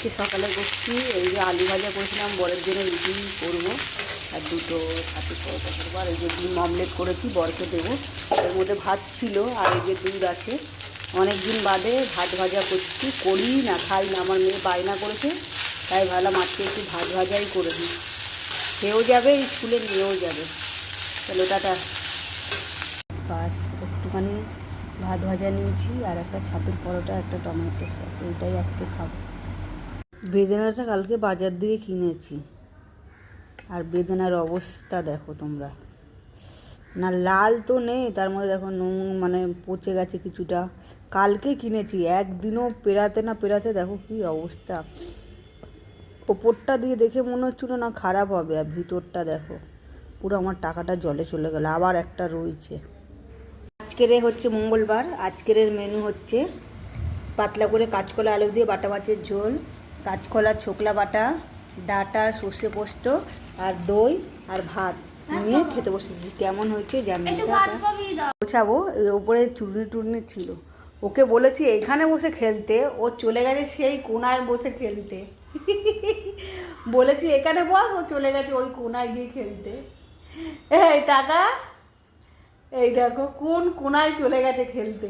আজকে সকালে করছি এই যে আলু ভাজা করেছিলাম, বরের জন্য রুটি করবো আর দুটো ছাতু পরোটা করবো, আর এই যে ডিম অমলেট করেছি বরকে দেবো। এর মধ্যে ভাত ছিল আর এই যে দুধ আছে। অনেক দিন বাদে ভাত ভাজা করছি, করি না খাই না, আমার মেয়ে বায়না করেছে, তাই ভাবলাম আজকে একটু ভাত ভাজাই করে দিই। খেয়েও যাবে, স্কুলে নিয়েও যাবে। চলো টাটা। বাস একটুখানি ভাত ভাজা নিয়েছি আর একটা ছাতুর পরোটা, একটা টমেটো সস, এইটাই আজকে খাবো। বেদানাটা কালকে বাজার দিয়ে কিনেছি, আর বেদানার অবস্থা দেখো তোমরা, না লাল তো নেই, তার মধ্যে দেখো নুন মানে পচে গেছে কিছুটা। কালকে কিনেছি, একদিনও পেরাতে না পেরাতে দেখো কি অবস্থা। ওপরটা দিয়ে দেখে মনে হচ্ছিল না খারাপ হবে, আর ভিতরটা দেখো পুরো আমার টাকাটা জলে চলে গেল। আবার একটা রয়েছে। আজকের হচ্ছে মঙ্গলবার, আজকের মেনু হচ্ছে পাতলা করে কাঁচকলা আলু দিয়ে বাটা মাছের ঝোল, কাঁচকলা ছোকলা বাটা, ডাঁটা সর্ষে পোস্ত আর দই আর ভাত নিয়ে খেতে বসেছি। কেমন হয়েছে জানি না, বোঝাবো। ওপরে চুড়নি টুড়নি ছিল, ওকে বলেছি এইখানে বসে খেলতে, ও চলে গেছে সেই কোনায় বসে খেলতে। বলেছি এখানে বস, ও চলে গেছে ওই কোনায় গিয়ে খেলতে। এই টাকা, এই দেখো কোন কোনায় চলে গেছে খেলতে।